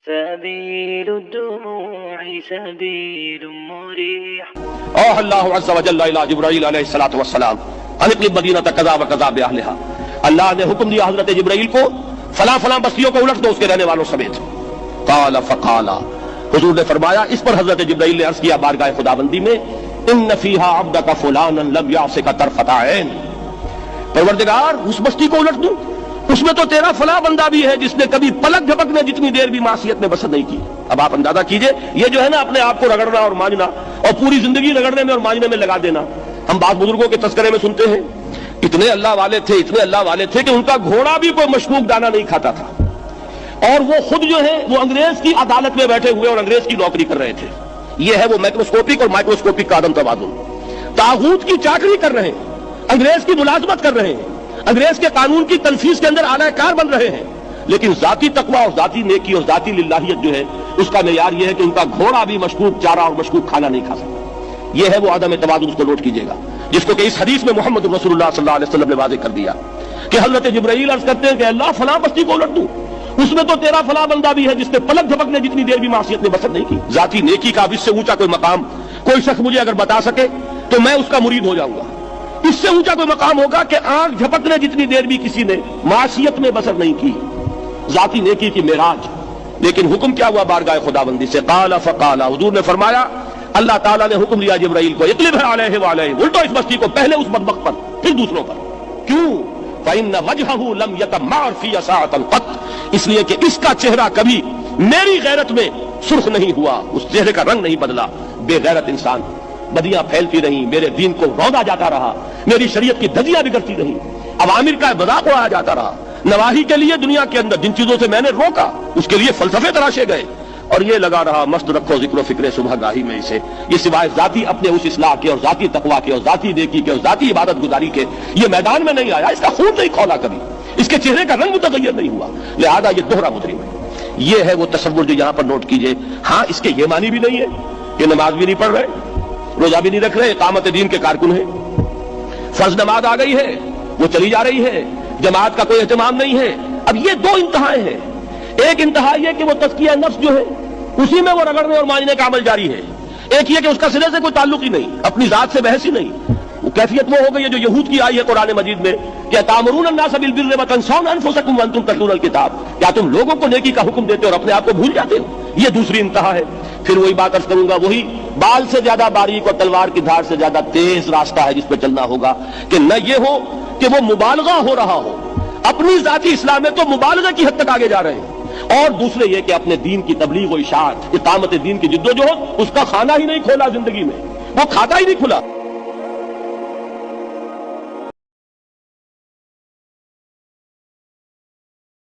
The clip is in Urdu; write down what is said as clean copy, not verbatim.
سبيل الدموع سبيل مريح. اوحى الله عز وجل الى جبرائیل علیہ الصلوۃ والسلام ان اقلب مدینہ کذا وکذا باہلھا. اللہ نے حکم دیا حضرت جبرائیل کو فلاں فلاں بستیوں کو الٹ دو اس کے رہنے والوں سمیت. قال فقال، حضور نے فرمایا اس پر حضرت جبرائیل نے عرض کیا بارگاہ خداوندی میں، ان فیھا عبدک فلانا لم یعصک طرفۃ عین. پروردگار اس بستی کو الٹ دوں، اس میں تو تیرا فلاں بندہ بھی ہے جس نے کبھی پلک جھپکنے جتنی دیر بھی معصیت میں بسر نہیں کی. اب آپ اندازہ کیجئے، یہ جو ہے نا اپنے آپ کو رگڑنا اور مانجنا اور پوری زندگی رگڑنے میں اور مانجنے میں لگا دینا. ہم بعض بزرگوں کے تذکرے میں سنتے ہیں اتنے اللہ والے تھے کہ ان کا گھوڑا بھی کوئی مشکوک دانہ نہیں کھاتا تھا، اور وہ خود جو ہے وہ انگریز کی عدالت میں بیٹھے ہوئے اور انگریز کی نوکری کر رہے تھے. یہ ہے وہ میکروسکوپک اور مائکروسکوپک کا عدم توازن. طاغوت کی چاکری کر رہے ہیں، انگریز کی ملازمت کر رہے ہیں، انگریز کے قانون کی تنفیذ کے اندر اعلی کار بن رہے ہیں، لیکن ذاتی تقویٰ اور ذاتی نیکی اور ذاتی للہیت جو ہے اس کا معیار یہ ہے کہ ان کا گھوڑا بھی مشکوک چارہ اور مشکوک کھانا نہیں کھا سکتا. یہ ہے وہ عدم توازن، اس کو نوٹ کیجئے گا، جس کو کہ اس حدیث میں محمد رسول اللہ صلی اللہ علیہ وسلم نے واضح کر دیا کہ حضرت جبرائیل عرض کرتے ہیں کہ اللہ فلاں بستی کو الٹ دوں، اس میں تو تیرا فلاں بندہ بھی ہے جس نے پلک جھپکنے جتنی دیر بھی معصیت میں بسر نہیں کی. ذاتی نیکی کا اب اس سے اونچا کوئی مقام کوئی شخص مجھے اگر بتا سکے تو میں اس کا مرید ہو جاؤں گا. اس سے اونچا کوئی مقام ہوگا کہ آنکھ جھپکنے جتنی دیر بھی کسی نے معصیت میں بسر نہیں کی، ذاتی نیکی کی معراج. لیکن حکم کیا ہوا بارگاہ خداوندی سے؟ قال فقال، حضور نے فرمایا اللہ تعالیٰ نے حکم دیا جبرائیل کو اقلب علیہ وعلیہ، الٹو اس بستی کو، پہلے اس بدبخت پر پھر دوسروں پر. کیوں؟ فإن وجهه لم يتمعر في ساعة قط، اس لیے کہ اس کا چہرہ کبھی میری غیرت میں سرخ نہیں ہوا، اس چہرے کا رنگ نہیں بدلا. بے غیرت انسان، بدیاں پھیلتی رہیں، میرے دین کو روندا جاتا رہا، میری شریعت کی دھجیاں بگڑتی رہیں، عوامر کا مذاق اڑایا جاتا رہا. نواہی کے لیے دنیا کے اندر جن چیزوں سے میں نے روکا اس کے لیے فلسفے تراشے گئے، اور یہ لگا رہا مست رکھو ذکر و فکر صبح گاہی میں اسے. یہ سوائے ذاتی اپنے اس اصلاح کے اور ذاتی تقویٰ کے اور ذاتی نیکی کے اور ذاتی عبادت گزاری کے یہ میدان میں نہیں آیا، اس کا خون نہیں کھولا کبھی، اس کے چہرے کا رنگ متغیر نہیں ہوا، لہذا یہ دوہرا مجرم ہے. یہ ہے وہ تصور جو یہاں پر نوٹ کیجئے. ہاں اس کے یہ معنی بھی نہیں ہے کہ نماز بھی نہیں پڑھ رہے، روزہ بھی نہیں رکھ رہے، اقامت دین کے کارکن ہیں، فرض نماز آ گئی ہے وہ چلی جا رہی ہے، جماعت کا کوئی اہتمام نہیں ہے. اب یہ دو انتہائیں ہیں. ایک انتہا یہ کہ وہ تزکیہ نفس جو ہے اسی میں وہ رگڑنے اور مانجنے کا عمل جاری ہے. ایک یہ کہ اس کا سرے سے کوئی تعلق ہی نہیں، اپنی ذات سے بحث ہی نہیں. وہ کیفیت وہ ہو گئی ہے جو یہود کی آئی ہے قرآن مجید میں کہ تامرون الناس بالبر وتنسون انفسکم وانتم تتلون الکتاب، کیا تم لوگوں کو نیکی کا حکم دیتے اور اپنے آپ کو بھول جاتے ہو؟ یہ دوسری انتہا ہے. پھر وہی بات عرض کروں گا، وہی بال سے زیادہ باریک اور تلوار کی دھار سے زیادہ تیز راستہ ہے جس پہ چلنا ہوگا کہ نہ یہ ہو کہ وہ مبالغہ ہو رہا ہو، اپنی ذاتی اصلاح میں تو مبالغہ کی حد تک آگے جا رہے ہیں، اور دوسرے یہ کہ اپنے دین کی تبلیغ و اشاعت، اقامت دین کی جدوجہد، اس کا کھانا ہی نہیں کھولا زندگی میں، وہ کھاتا ہی نہیں کھلا.